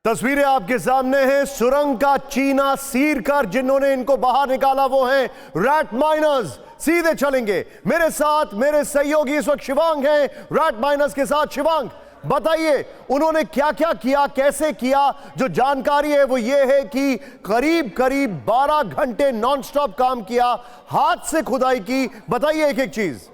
तस्वीरें आपके सामने हैं। सुरंग का चीना सीर कर जिन्होंने इनको बाहर निकाला वो हैं रैट माइनर्स। सीधे चलेंगे मेरे साथ, मेरे सहयोगी इस वक्त शिवांग हैं रैट माइनर्स के साथ। शिवांग, बताइए उन्होंने क्या क्या किया, कैसे किया? जो जानकारी है वो ये है कि करीब करीब 12 घंटे नॉनस्टॉप काम किया, हाथ से खुदाई की। बताइए एक एक चीज।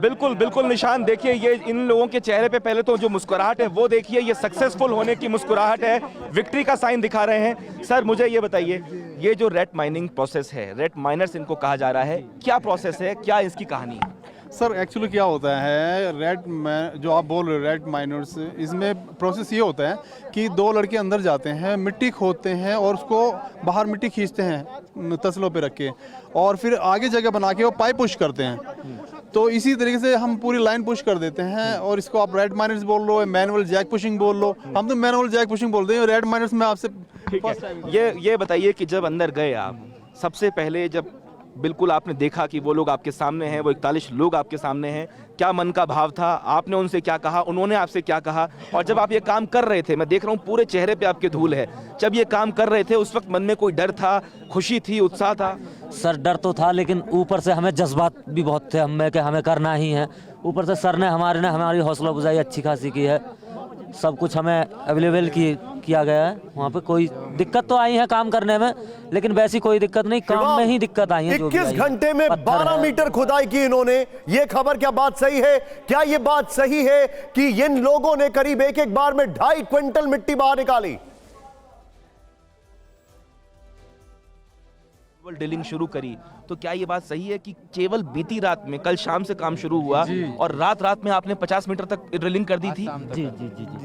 बिल्कुल बिल्कुल निशान, देखिए ये इन लोगों के चेहरे पे पहले तो जो मुस्कुराहट है वो देखिए, ये सक्सेसफुल होने की मुस्कुराहट है, विक्ट्री का साइन दिखा रहे हैं। सर मुझे ये बताइए, ये जो रेट माइनिंग प्रोसेस है, रेट माइनर्स इनको कहा जा रहा है, क्या प्रोसेस है, क्या इसकी कहानी है? सर एक्चुअली क्या होता है, जो आप बोल रहे हो रेट माइनर्स, इसमें प्रोसेस ये होता है कि दो लड़के अंदर जाते हैं, मिट्टी खोदते हैं और उसको बाहर मिट्टी खींचते हैं तसलों पे रख के, और फिर आगे जगह बना के वो पाइप पुश करते हैं। तो इसी तरीके से हम पूरी लाइन पुश कर देते हैं, और इसको आप रेट माइनर्स बोल लो, मैनुअल जैक पुशिंग बोल लो, हम तो मैनुअल जैक पुशिंग बोलते हैं। रेट माइनर्स में आपसे ठीक है, ये बताइए कि जब अंदर गए आप, सबसे पहले जब बिल्कुल आपने देखा कि वो लोग आपके सामने हैं, वो 41 लोग आपके सामने हैं, क्या मन का भाव था? आपने उनसे क्या कहा, उन्होंने आपसे क्या कहा? और जब आप ये काम कर रहे थे, मैं देख रहा हूँ पूरे चेहरे पे आपके धूल है, जब ये काम कर रहे थे उस वक्त मन में कोई डर था, खुशी थी, उत्साह था? सर डर तो था, लेकिन ऊपर से हमें जज्बात भी बहुत थे हमें कि हमें करना ही है। ऊपर से सर ने हमारी हौसला अफजाई अच्छी खासी की है, सब कुछ हमें अवेलेबल किया गया है। वहाँ पे कोई दिक्कत तो आई है काम करने में, लेकिन वैसी कोई दिक्कत नहीं, काम में ही दिक्कत आई है। 21 घंटे में 12 मीटर खुदाई की इन्होंने, ये खबर क्या बात सही है? क्या ये बात सही है कि इन लोगों ने करीब एक बार में 2.5 क्विंटल मिट्टी बाहर निकाली? ड्रिलिंग शुरू करी, तो क्या ये बात सही है कि केवल बीती रात में, कल शाम से काम शुरू हुआ और रात में आपने 50 मीटर तक ड्रिलिंग कर दी थी? जी जी जी जी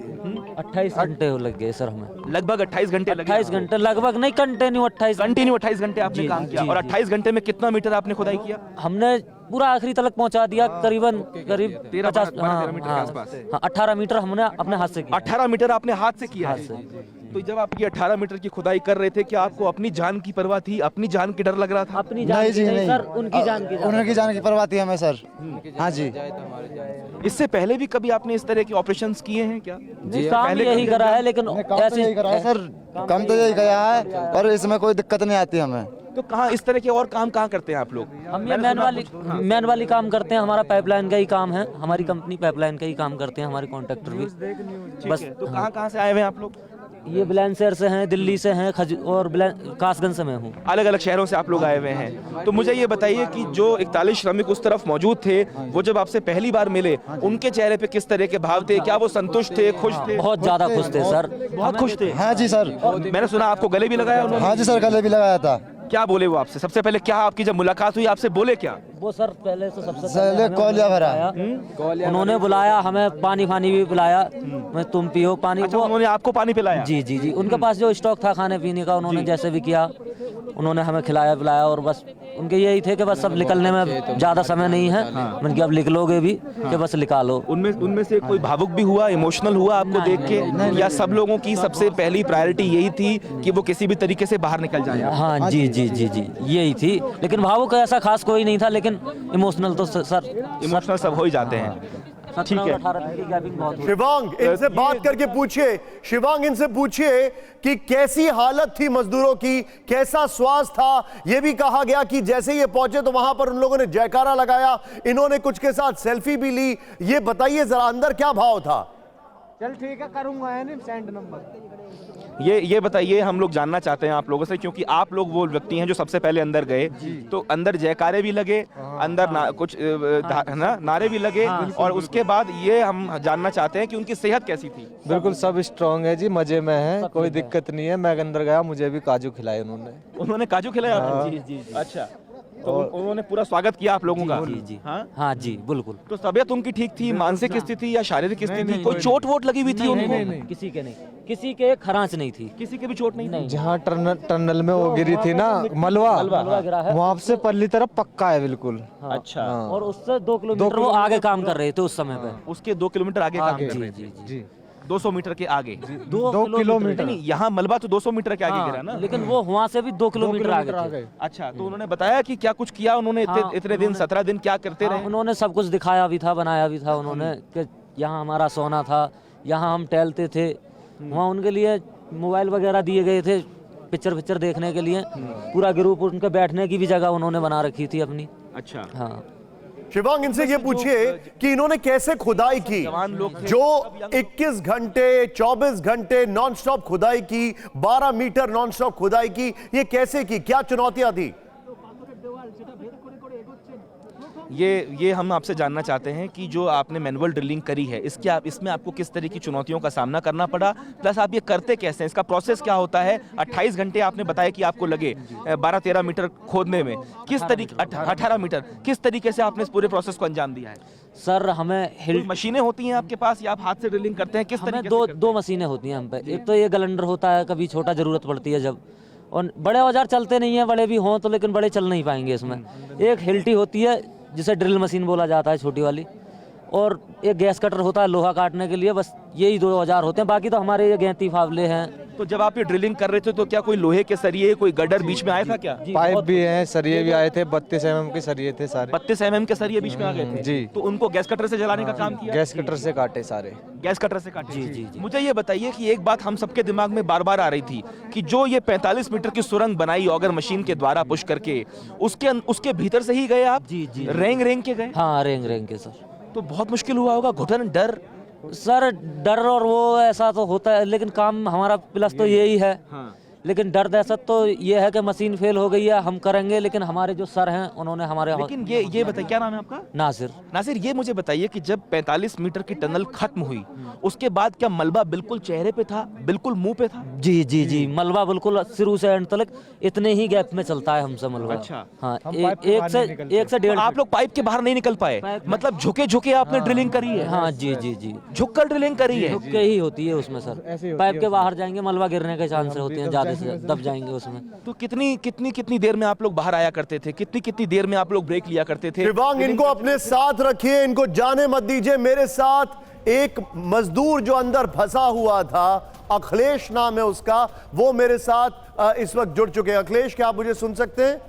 28 घंटे लग गए सर हमें, लगभग 28 घंटे लगे। 28 घंटे लगभग नहीं, कंटिन्यू 28 घंटे आपने काम किया। और 28 घंटे में कितना मीटर आपने खुदाई किया? हमने पूरा आखिरी तक पहुंचा दिया, करीब 50 18 मीटर हमने अपने हाथ से किया। 18 मीटर आपने हाथ से किया है। तो जब आप ये 18 मीटर की खुदाई कर रहे थे, क्या आपको अपनी जान की परवाह थी, अपनी जान की डर लग रहा था? अपनी जान की नहीं सर, उनकी जान की परवाह थी हमें सर। हाँ जी। इससे पहले भी कभी आपने इस तरह के ऑपरेशंस किए हैं क्या? पहले यही करा है, लेकिन ऐसे करा है सर, कम तो यही गया है, और इसमें कोई दिक्कत नहीं आती हमें। तो कहाँ इस तरह के और काम कहाँ करते हैं आप लोग? हम ये मैन वाली काम करते हैं, हमारा पाइपलाइन का ही काम है, हमारी कंपनी पाइपलाइन का ही काम करते हैं, हमारे कॉन्ट्रैक्टर भी। बस तो कहाँ से आए हुए हैं आप लोग? ये बुलंदशहर से हैं, दिल्ली से हैं, और कासगंज से मैं हूँ। अलग अलग शहरों से आप लोग आए हुए हैं। तो मुझे ये बताइए कि जो 41 श्रमिक उस तरफ मौजूद थे, वो जब आपसे पहली बार मिले, उनके चेहरे पे किस तरह के भाव थे? क्या वो संतुष्ट थे, खुश थे? बहुत ज्यादा खुश थे सर, बहुत खुश थे। हाँ जी सर। मैंने सुना आपको गले भी लगाया उन्होंने? हाँ जी सर, गले भी लगाया था। क्या बोले वो आपसे? सबसे पहले क्या आपकी जब मुलाकात हुई आपसे बोले क्या? वो सर पहले से सबसे पहले कौलिया भरा, उन्होंने बुलाया हमें, पानी भी पिलाया, तुम पियो पानी। अच्छा, उन्होंने आपको पानी पिलाया? जी जी जी, उनके पास जो स्टॉक था खाने पीने का, उन्होंने जैसे भी किया, उन्होंने हमें खिलाया पिलाया, और बस उनके यही थे कि बस सब निकलने में ज्यादा समय नहीं है, मैंने कहा अब लिख लोगे भी कि बस निकालो। उनमें से कोई भावुक भी हुआ, इमोशनल हुआ आपको देख के, या सब लोगों की सबसे पहली प्रायोरिटी यही थी कि वो किसी भी तरीके से बाहर निकल जाए? हाँ जी जी जी जी, यही थी, लेकिन भावुक ऐसा खास कोई नहीं था, लेकिन इमोशनल तो सर इमोशनल सब हो ही जाते हैं। ठीक है, शिवांग इनसे बात करके पूछिए, शिवांग इनसे पूछिए कि कैसी हालत थी मजदूरों की, कैसा स्वास्थ्य था? यह भी कहा गया कि जैसे ये पहुंचे तो वहां पर उन लोगों ने जयकारा लगाया, इन्होंने कुछ के साथ सेल्फी भी ली। ये बताइए जरा अंदर क्या भाव था? चल ठीक है, करूंगा सेंड नंबर। ये बताइए, हम लोग जानना चाहते हैं आप लोगों से, क्योंकि आप लोग वो व्यक्ति हैं जो सबसे पहले अंदर गए, तो अंदर जयकारे भी लगे, अंदर कुछ नारे भी लगे, और उसके बाद ये हम जानना चाहते हैं कि उनकी सेहत कैसी थी? बिल्कुल सब स्ट्रांग है जी, मजे में है, कोई दिक्कत नहीं है। मैं अंदर गया, मुझे भी काजू खिलाए उन्होंने काजू खिलाया? जी जी। अच्छा, तो उन्होंने पूरा स्वागत किया आप लोगों का? जी जी। हाँ जी बिल्कुल। तो तबीयत उनकी ठीक थी? मानसिक स्थिति या शारीरिक स्थिति, कोई चोट वोट लगी हुई थी उनको? किसी के नहीं, किसी के खरांच नहीं थी, किसी के भी चोट नहीं? जहाँ टनल में वो गिरी थी ना, मलबा गिरा है, वहाँ से परली तरफ पक्का है बिल्कुल। अच्छा, और उससे 2 किलोमीटर वो आगे काम कर रहे थे उस समय पे। उसके 2 किलोमीटर आगे काम कर रहे थे? जी 200 मीटर के आगे? 2 किलोमीटर नहीं, यहाँ मलबा तो 200 मीटर के आगे गिरा ना, लेकिन वो वहाँ से भी 2 किलोमीटर आगे थे। अच्छा, तो उन्होंने बताया कि क्या कुछ किया उन्होंने? इतने दिन, 17 दिन क्या करते रहे? उन्होंने सब कुछ दिखाया भी था, बनाया भी था उन्होंने, कि यहाँ हमारा सोना था, यहाँ हम टहलते थे, वहाँ उनके लिए मोबाइल वगैरह दिए गए थे पिक्चर देखने के लिए, पूरा ग्रुप, उनके बैठने की भी जगह उन्होंने बना रखी थी अपनी। अच्छा, हाँ। शिवांग, इनसे ये पूछिए कि इन्होंने कैसे खुदाई की, जो 21 घंटे 24 घंटे नॉनस्टॉप खुदाई की, 12 मीटर नॉनस्टॉप खुदाई की, ये कैसे की, क्या चुनौतियां थी? ये हम आपसे जानना चाहते हैं कि जो आपने मैनुअल ड्रिलिंग करी है, इसमें आपको किस तरह की चुनौतियों का सामना करना पड़ा, प्लस आप ये करते कैसे हैं, इसका प्रोसेस क्या होता है? 28 घंटे आपने बताया कि आपको लगे 12-13 मीटर खोदने में, किस तरीके 18 मीटर, किस तरीके से आपने इस पूरे प्रोसेस को अंजाम दिया है? सर हमें कोई मशीनें होती हैं आपके पास या आप हाथ से ड्रिलिंग करते हैं, किस हमें तरीके से? दो मशीनें होती हैं हम पे। एक तो ये गलेंडर होता है, कभी छोटा ज़रूरत पड़ती है जब, और बड़े औजार चलते नहीं हैं, बड़े भी हों तो लेकिन बड़े चल नहीं पाएंगे इसमें। एक हिल्टी होती है जिसे ड्रिल मशीन बोला जाता है, छोटी वाली, और एक गैस कटर होता है लोहा काटने के लिए। बस यही 2 औजार होते हैं, बाकी तो हमारे ये गैंती फावले हैं। तो जब आप ये ड्रिलिंग कर रहे थे तो क्या कोई लोहे के सरिये, कोई गडर बीच में आया था क्या? पाइप भी हैं, सरिये भी आए थे, 32 mm के सरिये थे सारे। 32 mm के सरिये बीच में आ गए थे जी। तो उनको गैस कटर से जलाने का काम किया? गैस कटर से काटे सारे। गैस कटर से काटे? जी। मुझे ये बताइए कि एक बात हम सबके दिमाग में बार बार आ रही थी कि जो ये 45 मीटर की सुरंग बनाई ऑगर मशीन के द्वारा पुश करके, उसके भीतर से ही गए आप? जी। रेंग के गए? हाँ, रेंग के सर। तो बहुत मुश्किल हुआ होगा, घुटन, डर? सर डर और वो ऐसा तो होता है, लेकिन काम हमारा प्लस तो यही है। हाँ। लेकिन डर दहशत तो ये है कि मशीन फेल हो गई है, हम करेंगे, लेकिन हमारे जो सर हैं उन्होंने हमारे। लेकिन ये बताइए, क्या नाम है आपका? नासिर, ये मुझे बताइए कि जब 45 मीटर की टनल खत्म हुई, उसके बाद क्या मलबा बिल्कुल चेहरे पे था, बिल्कुल मुंह पे था? जी, मलबा बिल्कुल शुरू से एंड तक इतने ही गैप में चलता है हमसे मलबा। अच्छा। हाँ, एक से 1.5 आप लोग पाइप के बाहर नहीं निकल पाए, मतलब झुके आपने ड्रिलिंग करी है? हाँ जी। झुक कर ड्रिलिंग करी है? झुक के ही होती है उसमें सर, पाइप के बाहर जाएंगे मलबा गिरने के चांस होते हैं, ज्यादा से दब जाएंगे उसमें। तो कितनी देर में आप लोग बाहर आया करते थे, कितनी देर में आप लोग ब्रेक लिया करते थे? शिवांग, इनको अपने साथ रखिए, इनको जाने मत दीजिए। मेरे साथ एक मजदूर जो अंदर फंसा हुआ था, अखिलेश नाम है उसका, वो मेरे साथ इस वक्त जुड़ चुके हैं। अखिलेश, क्या आप मुझे सुन सकते हैं?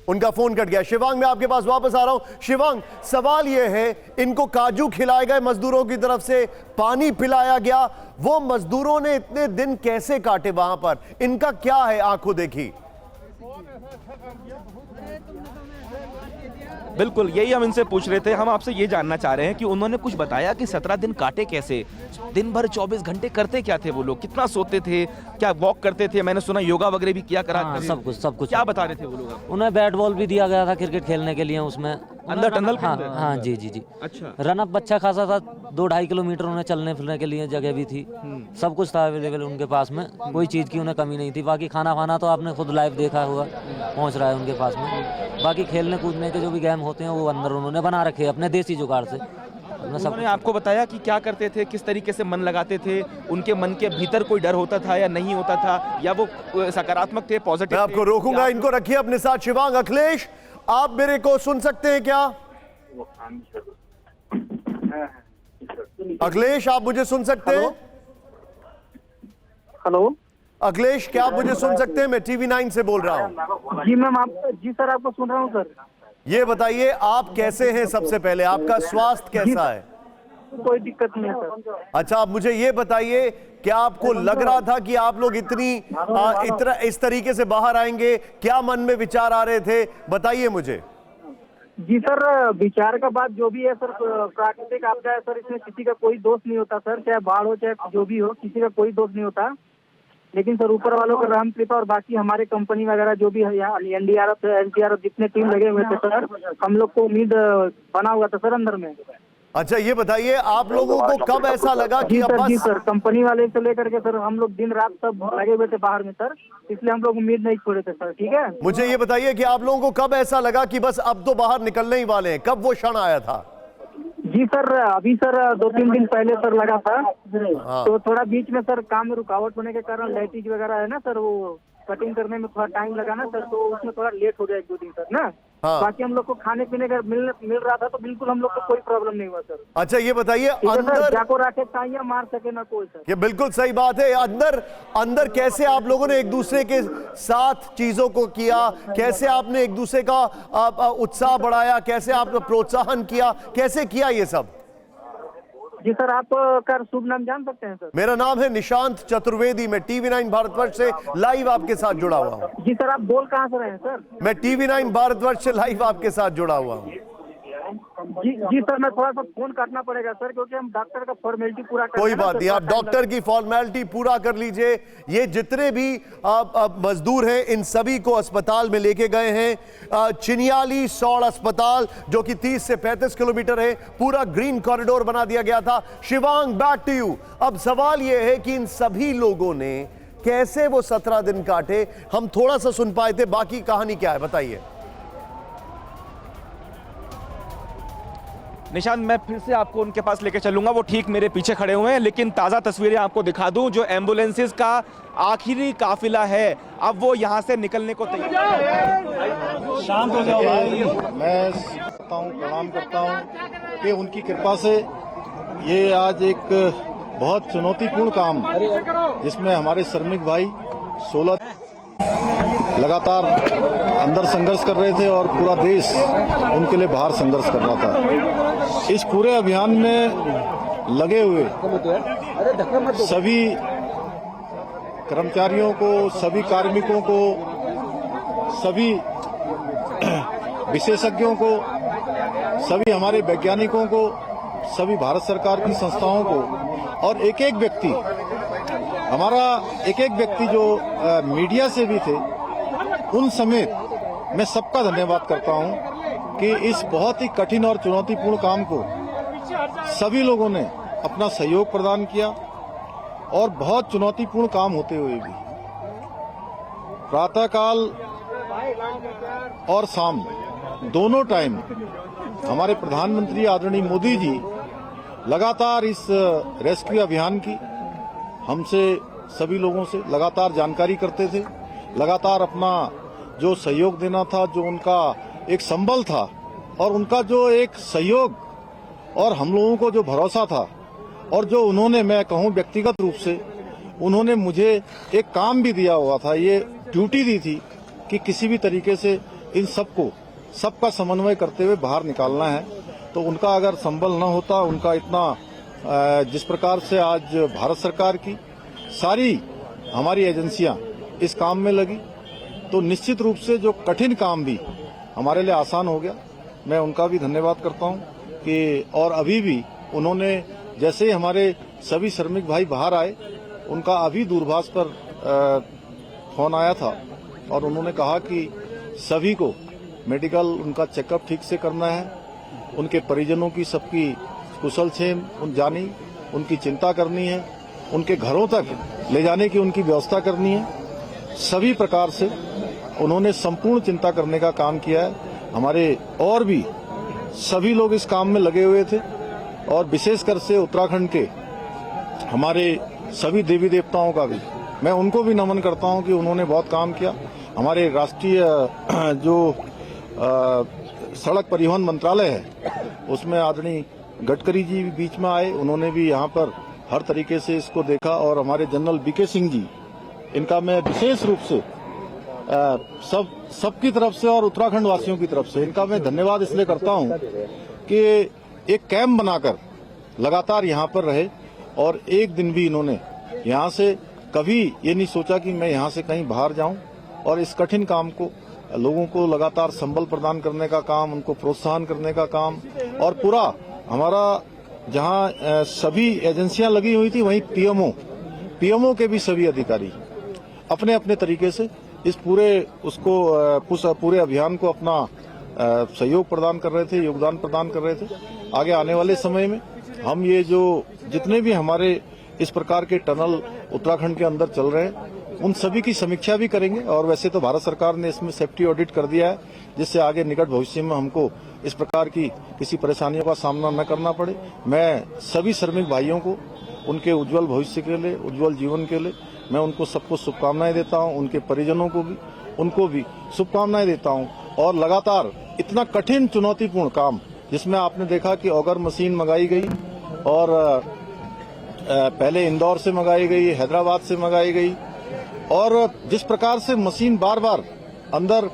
उनका फोन कट गया। शिवांग, मैं आपके पास वापस आ रहा हूं। शिवांग, सवाल यह है, इनको काजू खिलाए गए मजदूरों की तरफ से, पानी पिलाया गया, वो मजदूरों ने इतने दिन कैसे काटे वहां पर, इनका क्या है आंखों देखी? बिल्कुल, यही हम इनसे पूछ रहे थे। हम आपसे ये जानना चाह रहे हैं कि उन्होंने कुछ बताया कि 17 दिन काटे कैसे, दिन भर 24 घंटे करते क्या थे वो लोग, कितना सोते थे, क्या वॉक करते थे, मैंने सुना योगा वगैरह भी किया करा? हाँ, सब कुछ। क्या बता रहे थे वो लोग? उन्हें बैट बॉल भी दिया गया था क्रिकेट खेलने के लिए उसमें, अंदर टनल के अंदर? हाँ जी। अच्छा। रनअप अच्छा खासा था, 2-2.5 किलोमीटर उन्हें चलने फिरने के लिए जगह भी थी, सब कुछ था अवेलेबल उनके पास में, कोई चीज़ की उन्हें कमी नहीं थी। बाकी खाना वाना तो आपने खुद लाइव देखा हुआ, पहुंच रहा है उनके पास में। बाकी खेलने कूदने के जो भी गेम होते हैं वो अंदर उन्होंने बना रखे अपने देसी जुगाड़ से। उन्होंने आपको बताया कि क्या करते थे, किस तरीके से मन लगाते थे, उनके मन के भीतर कोई डर होता था या नहीं होता था, या वो सकारात्मक थे, पॉजिटिव? मैं आपको रोकूंगा, इनको रखिए अपने साथ। शिवांग, अखिलेश, आप मेरे को सुन सकते हैं क्या? अखिलेश, आप मुझे सुन सकते हैं? हेलो अखिलेश, क्या आप मुझे सुन सकते हैं? मैं टीवी 9 से बोल रहा हूं। जी मैम, जी सर, आपको सुन रहा हूँ सर। ये बताइए, आप कैसे हैं? सबसे पहले आपका स्वास्थ्य कैसा है? कोई दिक्कत नहीं है सर। अच्छा, आप मुझे ये बताइए, क्या आपको लग रहा था कि आप लोग इस तरीके से बाहर आएंगे? क्या मन में विचार आ रहे थे, बताइए मुझे। जी सर, विचार का बात जो भी है सर, प्राकृतिक आपदा है सर, इसमें किसी का कोई दोष नहीं होता सर, चाहे बाढ़ हो चाहे जो भी हो, किसी का कोई दोष नहीं होता। लेकिन सर ऊपर वालों का रहम कृपा और बाकी हमारे कंपनी वगैरह जो भी है यहाँ NDRF SDRF जितने टीम लगे हुए थे सर, हम लोग को उम्मीद बना हुआ था सर अंदर में। अच्छा, ये बताइए, आप लोगों को कब ऐसा लगा कि जी सर, कंपनी वाले से लेकर के सर हम लोग दिन रात सब लगे हुए थे बाहर में सर, इसलिए हम लोग उम्मीद नहीं छोड़े थे सर। ठीक है, मुझे ये बताइए कि आप लोगों को कब ऐसा लगा कि बस अब तो बाहर निकलने ही वाले हैं, कब वो क्षण आया था? जी सर, अभी सर 2-3 दिन पहले सर लगा था, तो थोड़ा बीच में सर काम में रुकावट होने के कारण लाइटिंग वगैरह है ना सर, वो कटिंग करने में थोड़ा टाइम लगा ना सर, तो उसमें थोड़ा लेट हो गया 1-2 दिन सर ना। हाँ। बाकी हम लोग को खाने पीने का मिल रहा था, तो बिल्कुल हम लोग को कोई प्रॉब्लम नहीं हुआ सर। अच्छा, ये बताइए, अंदर जाको राकेट चाहिए मार सके ना कोई सर। ये बिल्कुल सही बात है। अंदर कैसे आप लोगों ने एक दूसरे के साथ चीजों को किया, कैसे आपने एक दूसरे का उत्साह बढ़ाया, कैसे आपने प्रोत्साहन किया, कैसे किया ये सब? जी सर, आपका शुभ नाम जान सकते हैं सर? मेरा नाम है निशांत चतुर्वेदी। मैं टीवी9 भारतवर्ष से लाइव आपके साथ जुड़ा हुआ हूँ। जी सर, आप बोल कहाँ से रहे हैं सर? मैं टीवी9 भारतवर्ष से लाइव आपके साथ जुड़ा हुआ हूँ। जी सर, मैं थोड़ा सा फोन काटना पड़ेगा सर, क्योंकि हम डॉक्टर का फॉर्मेलिटी पूरा कर कोई बात नहीं, आप डॉक्टर की फॉर्मेलिटी पूरा कर लीजिए। ये जितने भी मजदूर हैं इन सभी को अस्पताल में लेके गए हैं। चिनियाली सौड़ अस्पताल जो कि 30 से 35 किलोमीटर है, पूरा ग्रीन कॉरिडोर बना दिया गया था। Shivang, back to you. अब सवाल यह है कि इन सभी लोगों ने कैसे वो 17 दिन काटे, हम थोड़ा सा सुन पाए थे, बाकी कहानी क्या है बताइए। निशांत, मैं फिर से आपको उनके पास लेके चलूंगा, वो ठीक मेरे पीछे खड़े हुए हैं, लेकिन ताज़ा तस्वीरें आपको दिखा दूं। जो एम्बुलेंसेस का आखिरी काफिला है, अब वो यहाँ से निकलने को तैयार है। शांत हो जाओ भाई। मैं करता हूँ, प्रणाम करता हूँ कि उनकी कृपा से ये आज एक बहुत चुनौतीपूर्ण काम, जिसमें हमारे श्रमिक भाई 16 लगातार अंदर संघर्ष कर रहे थे और पूरा देश उनके लिए बाहर संघर्ष कर रहा था। इस पूरे अभियान में लगे हुए सभी कर्मचारियों को, सभी कार्मिकों को, सभी विशेषज्ञों को, सभी हमारे वैज्ञानिकों को, सभी भारत सरकार की संस्थाओं को और एक एक व्यक्ति, हमारा एक एक व्यक्ति जो मीडिया से भी थे, उन समेत मैं सबका धन्यवाद करता हूं कि इस बहुत ही कठिन और चुनौतीपूर्ण काम को सभी लोगों ने अपना सहयोग प्रदान किया। और बहुत चुनौतीपूर्ण काम होते हुए भी प्रातःकाल और शाम दोनों टाइम हमारे प्रधानमंत्री आदरणीय मोदी जी लगातार इस रेस्क्यू अभियान की हमसे, सभी लोगों से लगातार जानकारी करते थे, लगातार अपना जो सहयोग देना था, जो उनका एक संबल था और उनका जो एक सहयोग और हम लोगों को जो भरोसा था, और जो उन्होंने, मैं कहूं व्यक्तिगत रूप से उन्होंने मुझे एक काम भी दिया हुआ था, ये ड्यूटी दी थी कि किसी भी तरीके से इन सबको, सबका समन्वय करते हुए बाहर निकालना है। तो उनका अगर संबल न होता, उनका इतना जिस प्रकार से आज भारत सरकार की सारी हमारी एजेंसियां इस काम में लगी, तो निश्चित रूप से जो कठिन काम भी हमारे लिए आसान हो गया। मैं उनका भी धन्यवाद करता हूं कि, और अभी भी उन्होंने, जैसे ही हमारे सभी श्रमिक भाई बाहर आए, उनका अभी दूरभाष पर फोन आया था और उन्होंने कहा कि सभी को मेडिकल उनका चेकअप ठीक से करना है, उनके परिजनों की सबकी कुशल क्षेम जानी, उनकी चिंता करनी है, उनके घरों तक ले जाने की उनकी व्यवस्था करनी है। सभी प्रकार से उन्होंने संपूर्ण चिंता करने का काम किया है। हमारे और भी सभी लोग इस काम में लगे हुए थे और विशेषकर से उत्तराखंड के हमारे सभी देवी देवताओं का भी मैं उनको भी नमन करता हूं कि उन्होंने बहुत काम किया। हमारे राष्ट्रीय जो सड़क परिवहन मंत्रालय है, उसमें आदरणीय गडकरी जी भी बीच में आए, उन्होंने भी यहाँ पर हर तरीके से इसको देखा। और हमारे जनरल बीके सिंह जी, इनका मैं विशेष रूप से सबकी तरफ से और उत्तराखंड वासियों की तरफ से इनका मैं धन्यवाद इसलिए करता हूं कि एक कैंप बनाकर लगातार यहाँ पर रहे और एक दिन भी इन्होंने यहाँ से कभी ये नहीं सोचा कि मैं यहाँ से कहीं बाहर जाऊं, और इस कठिन काम को, लोगों को लगातार संबल प्रदान करने का काम, उनको प्रोत्साहन करने का काम, और पूरा हमारा जहाँ सभी एजेंसियां लगी हुई थी, वहीं पीएमओ के भी सभी अधिकारी अपने अपने तरीके से इस पूरे अभियान को अपना सहयोग प्रदान कर रहे थे, योगदान प्रदान कर रहे थे। आगे आने वाले समय में हम ये जो जितने भी हमारे इस प्रकार के टनल उत्तराखंड के अंदर चल रहे हैं, उन सभी की समीक्षा भी करेंगे। और वैसे तो भारत सरकार ने इसमें सेफ्टी ऑडिट कर दिया है, जिससे आगे निकट भविष्य में हमको इस प्रकार की किसी परेशानियों का सामना न करना पड़े। मैं सभी श्रमिक भाइयों को उनके उज्जवल भविष्य के लिए, उज्जवल जीवन के लिए मैं उनको सबको शुभकामनाएं देता हूं, उनके परिजनों को भी, उनको भी शुभकामनाएं देता हूं। और लगातार इतना कठिन चुनौतीपूर्ण काम, जिसमें आपने देखा कि ऑगर मशीन मंगाई गई और पहले इंदौर से मंगाई गई, हैदराबाद से मंगाई गई, और जिस प्रकार से मशीन बार बार अंदर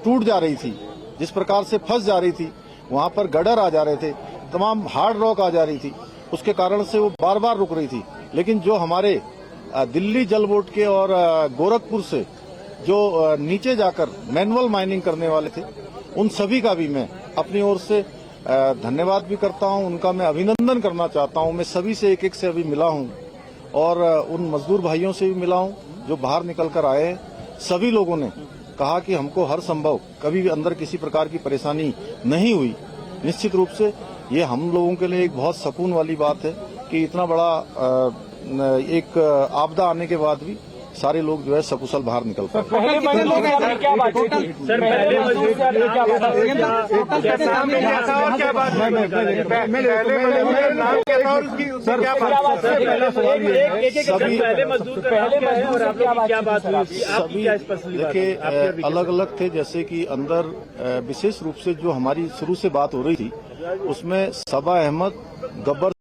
टूट जा रही थी, जिस प्रकार से फंस जा रही थी, वहां पर गडर आ जा रहे थे, तमाम हार्ड रॉक आ जा रही थी, उसके कारण से वो बार बार रुक रही थी। लेकिन जो हमारे दिल्ली जल बोर्ड के और गोरखपुर से जो नीचे जाकर मैनुअल माइनिंग करने वाले थे, उन सभी का भी मैं अपनी ओर से धन्यवाद भी करता हूं, उनका मैं अभिनंदन करना चाहता हूं। मैं सभी से एक एक से अभी मिला हूं और उन मजदूर भाइयों से भी मिला हूं जो बाहर निकल कर आए हैं। सभी लोगों ने कहा कि हमको हर संभव कभी भी अंदर किसी प्रकार की परेशानी नहीं हुई। निश्चित रूप से ये हम लोगों के लिए एक बहुत सुकून वाली बात है कि इतना बड़ा एक आपदा आने के बाद भी सारे लोग जो है सकुशल बाहर निकल पाए। सभी देखिए अलग अलग थे, जैसे कि अंदर विशेष रूप से जो हमारी शुरू से बात हो रही थी उसमें सबा अहमद, गब्बर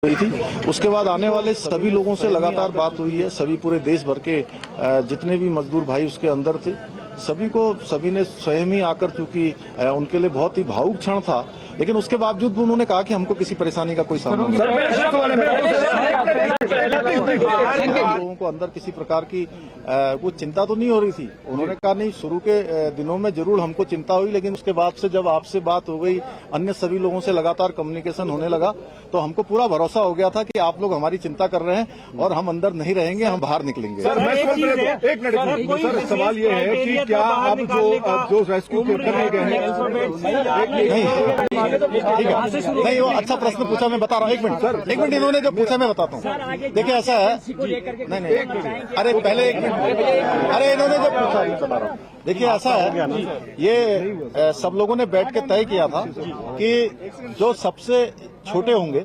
थी। उसके बाद आने वाले सभी लोगों से लगातार बात हुई है। सभी पूरे देश भर के जितने भी मजदूर भाई उसके अंदर थे, सभी ने स्वयं ही आकर, चूंकि उनके लिए बहुत ही भावुक क्षण था, लेकिन उसके बावजूद भी उन्होंने कहा कि हमको किसी परेशानी का कोई सामना नहीं। लोगों को अंदर किसी प्रकार की कुछ चिंता तो नहीं हो रही थी। उन्होंने कहा नहीं, शुरू के दिनों में जरूर हमको चिंता हुई, लेकिन उसके बाद से जब आपसे बात हो गई, अन्य सभी लोगों से लगातार कम्युनिकेशन होने लगा, तो हमको पूरा भरोसा हो गया था कि आप लोग हमारी चिंता कर रहे हैं और हम अंदर नहीं रहेंगे, हम बाहर निकलेंगे। एक मिनट सर, सवाल ये है कि क्या अब जो रेस्क्यू करने गए हैं, नहीं, वो अच्छा प्रश्न पूछा, मैं बता रहा हूँ। एक मिनट इन्होंने जो पूछा मैं बताता हूँ। देखिए ऐसा है, नहीं, अरे पहले एक मिनट, अरे इन्होंने जो पूछा मैं बता रहा हूँ। देखिए ऐसा है, ये सब लोगों ने बैठ के तय किया था कि जो सबसे छोटे होंगे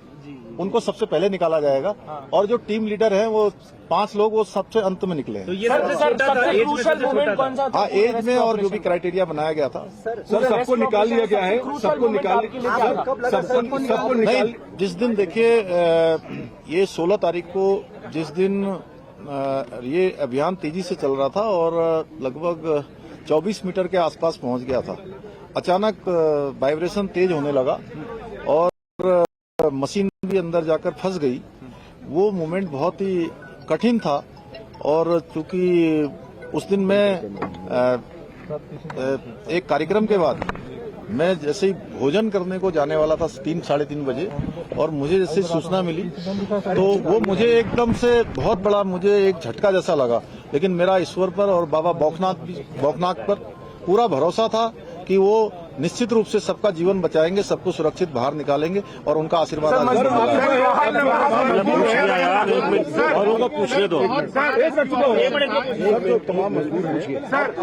उनको सबसे पहले निकाला जाएगा, और जो टीम लीडर हैं वो 5 लोग वो सबसे अंत में निकले हैं। तो ये सबसे क्रूशियल मोमेंट कौन सा था? हाँ, एज में और जो भी क्राइटेरिया बनाया गया था। सर सबको निकाल लिया गया है, सबको निकाल नहीं, जिस दिन देखिए ये 16 तारीख को जिस दिन ये अभियान तेजी से चल रहा था और लगभग 24 मीटर के आसपास पहुंच गया था, अचानक वाइब्रेशन तेज होने लगा और मशीन भी अंदर जाकर फंस गई। वो मोमेंट बहुत ही कठिन था, और चूंकि उस दिन मैं एक कार्यक्रम के बाद मैं जैसे ही भोजन करने को जाने वाला था 3-3:30 बजे, और मुझे जैसे सूचना मिली तो वो मुझे एकदम से बहुत बड़ा मुझे एक झटका जैसा लगा। लेकिन मेरा ईश्वर पर और बाबा बौखनाथ पर पूरा भरोसा था कि वो निश्चित रूप से सबका जीवन बचाएंगे, सबको सुरक्षित बाहर निकालेंगे और उनका आशीर्वाद पूछने दो। तमाम मजबूर हैं सर,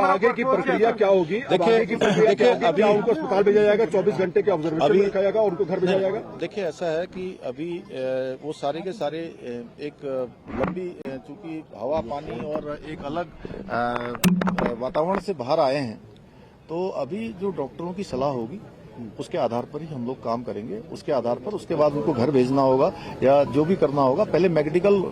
आगे की प्रक्रिया क्या होगी? देखिए अभी उनको अस्पताल भेजा जाएगा, 24 घंटे के ऑब्जर्वेशन में रखा जाएगा और उनको घर भेजा जाएगा। देखिए ऐसा है कि अभी वो सारे के सारे एक लंबी, चूंकि हवा पानी और एक अलग वातावरण से बाहर आए हैं, तो अभी जो डॉक्टरों की सलाह होगी उसके आधार पर ही हम लोग काम करेंगे। उसके आधार पर उसके बाद उनको घर भेजना होगा या जो भी करना होगा, पहले मेडिकल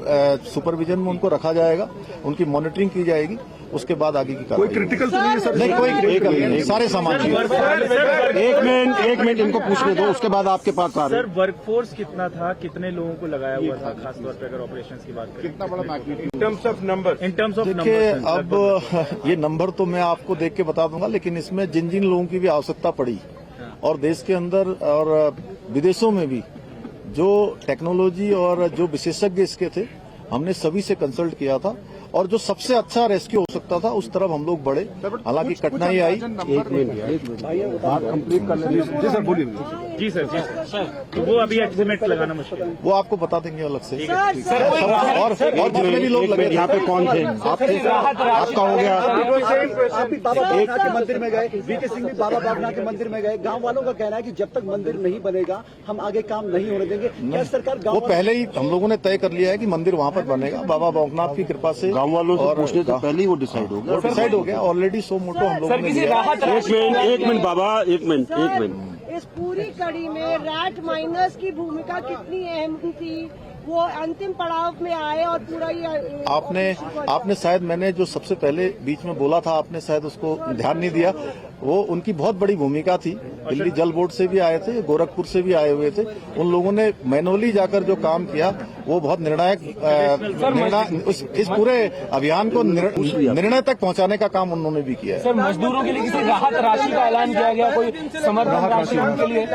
सुपरविजन में उनको रखा जाएगा, उनकी मॉनिटरिंग की जाएगी, उसके बाद आगे की कार्रवाई। कोई क्रिटिकल तो नहीं है सर? नहीं, कोई क्रिटिकल नहीं, सारे सामान। एक मिनट इनको पूछने दो, उसके बाद आपके पास आ रहे हैं। सर वर्कफोर्स कितना था, कितने लोगों को लगाया हुआ था, खासतौर पर अगर ऑपरेशंस की बात करें? कितना बड़ा magnitude in terms of number? देखिए अब ये नंबर तो मैं आपको देख के बता दूंगा, लेकिन इसमें जिन जिन लोगों की भी आवश्यकता पड़ी और देश के अंदर और विदेशों में भी जो टेक्नोलॉजी और जो विशेषज्ञ इसके थे, हमने सभी से कंसल्ट किया था, और जो सबसे अच्छा रेस्क्यू हो सकता था उस तरफ हम लोग बढ़े। हालांकि कठिनाई आई। एक मिनट बात कंप्लीट कर लेंगे। जी सर बोलिए। जी सर, तो वो अभी एस्टिमेट लगाना मुश्किल है, वो आपको बता देंगे अलग से। और जितने भी लोग लगे यहाँ पे कौन थे? आपका हो गया। आप भी बाबा बागनाथ के मंदिर में गए, वीके सिंह भी बाबा बागनाथ के मंदिर में गए। गांव वालों का कहना है कि जब तक मंदिर नहीं बनेगा हम आगे काम नहीं होने देंगे। क्या सरकार वो पहले ही हम लोगों ने तय कर लिया है कि मंदिर वहाँ पर बनेगा, बाबा बागनाथ की कृपा से। गाँव वालों से पूछने से पहले ही वो डिसाइड हो गया। डिसाइड हो गया ऑलरेडी। सो मोटो हम लोगों ने एक मिनट बाबा, एक मिनट इस पूरी कड़ी में रैट माइनर्स की भूमिका कितनी अहम थी? वो अंतिम पड़ाव में आए और पूरा ये आपने शायद मैंने जो सबसे पहले बीच में बोला था, आपने शायद उसको ध्यान नहीं दिया। वो उनकी बहुत बड़ी भूमिका थी। दिल्ली जल बोर्ड से भी आए थे, गोरखपुर से भी आए हुए थे। उन लोगों ने मैनुअली जाकर जो काम किया वो बहुत निर्णायक इस पूरे अभियान को निर्णय तक पहुंचाने का काम उन्होंने भी किया है। सर, मजदूरों के लिए किसी राहत राशि का ऐलान किया गया, कोई समर्थन राशि उनके लिए?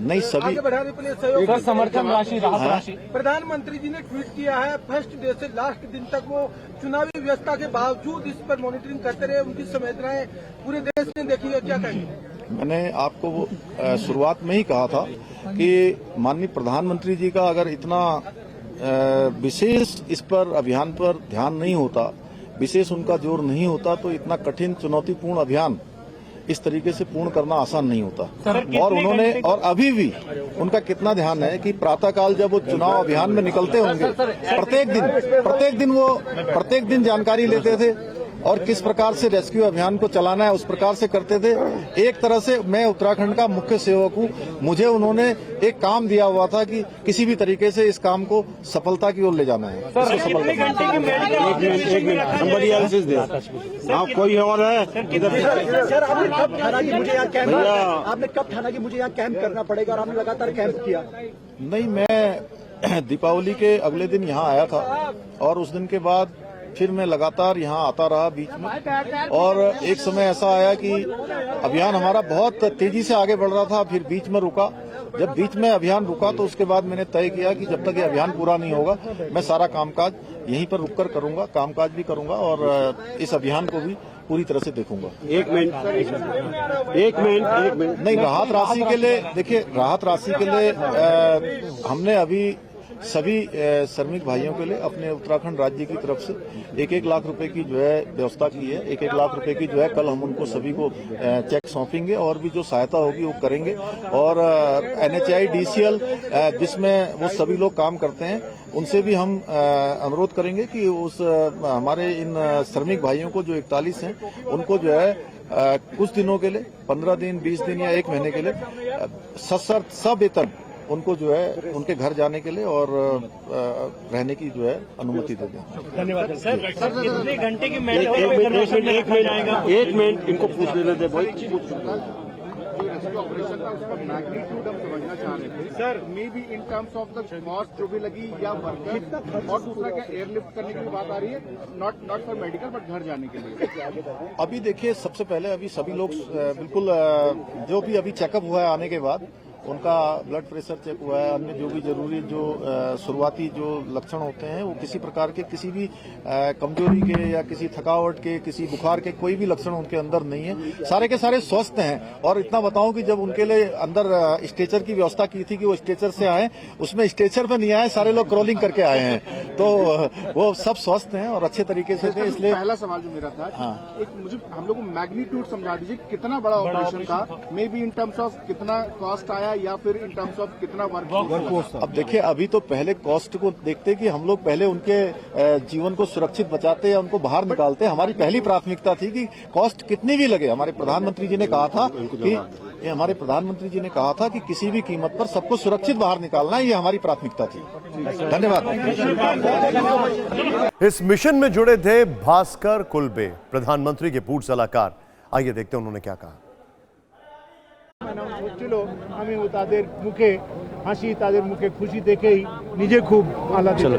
नहीं, सभी सर, समर्थन राशि, राहत राशि। प्रधानमंत्री जी ने ट्वीट किया है, फर्स्ट डे से लास्ट दिन तक वो चुनावी व्यवस्था के बावजूद इस पर मॉनिटरिंग करते रहे। उनकी संवेदनाएं पूरे देश ने देखी है, क्या कहेंगे? मैंने आपको शुरुआत में ही कहा था कि माननीय प्रधानमंत्री जी का अगर इतना विशेष इस पर अभियान पर ध्यान नहीं होता, विशेष उनका जोर नहीं होता, तो इतना कठिन चुनौतीपूर्ण अभियान इस तरीके से पूर्ण करना आसान नहीं होता। और उन्होंने और अभी भी उनका कितना ध्यान है कि प्रातःकाल जब वो चुनाव अभियान में निकलते होंगे, प्रत्येक दिन जानकारी लेते थे और किस प्रकार से रेस्क्यू अभियान को चलाना है उस प्रकार से करते थे। एक तरह से मैं उत्तराखंड का मुख्य सेवक हूँ, मुझे उन्होंने एक काम दिया हुआ था कि किसी भी तरीके से इस काम को सफलता की ओर ले जाना है। कोई और है? सर, आपने कब ठाना कि मुझे यहाँ कैंप करना पड़ेगा और आपने लगातार कैंप किया? नहीं, मैं दीपावली के अगले दिन यहाँ आया था और उस दिन के बाद फिर मैं लगातार यहाँ आता रहा बीच में। और एक समय ऐसा आया कि अभियान हमारा बहुत तेजी से आगे बढ़ रहा था, फिर बीच में रुका। जब बीच में अभियान रुका तो उसके बाद मैंने तय किया कि जब तक ये अभियान पूरा नहीं होगा मैं सारा कामकाज यहीं पर रुककर करूंगा, कामकाज भी करूंगा और इस अभियान को भी पूरी तरह से देखूंगा। एक मिनट नहीं, राहत राशि के लिए देखिए, राहत राशि के लिए हमने अभी सभी श्रमिक भाइयों के लिए अपने उत्तराखंड राज्य की तरफ से 1-1 लाख रुपए की जो है व्यवस्था की है। 1-1 लाख रुपए की जो है कल हम उनको सभी को चेक सौंपेंगे और भी जो सहायता होगी वो करेंगे। और NHI DCL जिसमें वो सभी लोग काम करते हैं उनसे भी हम अनुरोध करेंगे कि उस हमारे इन श्रमिक भाइयों को जो 41 हैं उनको जो है कुछ दिनों के लिए 15 दिन, 20 दिन या 1 महीने के लिए सवेतन उनको जो है उनके घर जाने के लिए और रहने की जो है अनुमति दे दें। धन्यवाद सर। कितने घंटे की एक मिनट इनको पूछ लेने दे भाई। Sir, may be in terms of the cost जो भी लगी या वर्कर, और दूसरा क्या एयरलिफ्ट करने की बात आ रही है, नॉट फॉर मेडिकल बट घर जाने के लिए? अभी देखिए, सबसे पहले अभी सभी लोग बिल्कुल जो भी अभी चेकअप हुआ है आने के बाद उनका ब्लड प्रेशर चेक हुआ है, अन्य जो भी जरूरी जो शुरुआती जो लक्षण होते हैं वो किसी प्रकार के किसी भी कमजोरी के या किसी थकावट के, किसी बुखार के कोई भी लक्षण उनके अंदर नहीं है। सारे के सारे स्वस्थ हैं। और इतना बताऊं कि जब उनके लिए अंदर स्ट्रेचर की व्यवस्था की थी कि वो स्ट्रेचर से आए, उसमें स्ट्रेचर पे नहीं आए, सारे लोग क्रॉलिंग करके आए हैं। तो वो सब स्वस्थ हैं और अच्छे तरीके से थे। इसलिए पहला सवाल जो मेरा था, हाँ, एक मुझे हम लोग को मैग्नीट्यूड समझा दीजिए, कितना बड़ा ऑपरेशन था, may be in terms of कितना कॉस्ट आया या फिर इन टर्म्स ऑफ कितना वर्क? अब देखिए, अभी तो पहले कॉस्ट को देखते कि हम लोग पहले उनके जीवन को सुरक्षित बचाते या उनको बाहर निकालते। हमारी पहली प्राथमिकता थी कि कॉस्ट कितनी भी लगे। हमारे प्रधानमंत्री जी ने कहा था कि किसी भी कीमत पर सबको सुरक्षित बाहर निकालना, ये हमारी प्राथमिकता थी। धन्यवाद। इस मिशन में जुड़े थे भास्कर कुलबे, प्रधानमंत्री के पूर्व सलाहकार। आइए देखते हैं उन्होंने क्या कहा। আমি তাদের মুখে হাসি, তাদের মুখে খুশি দেখেই নিজে খুব আলাদা।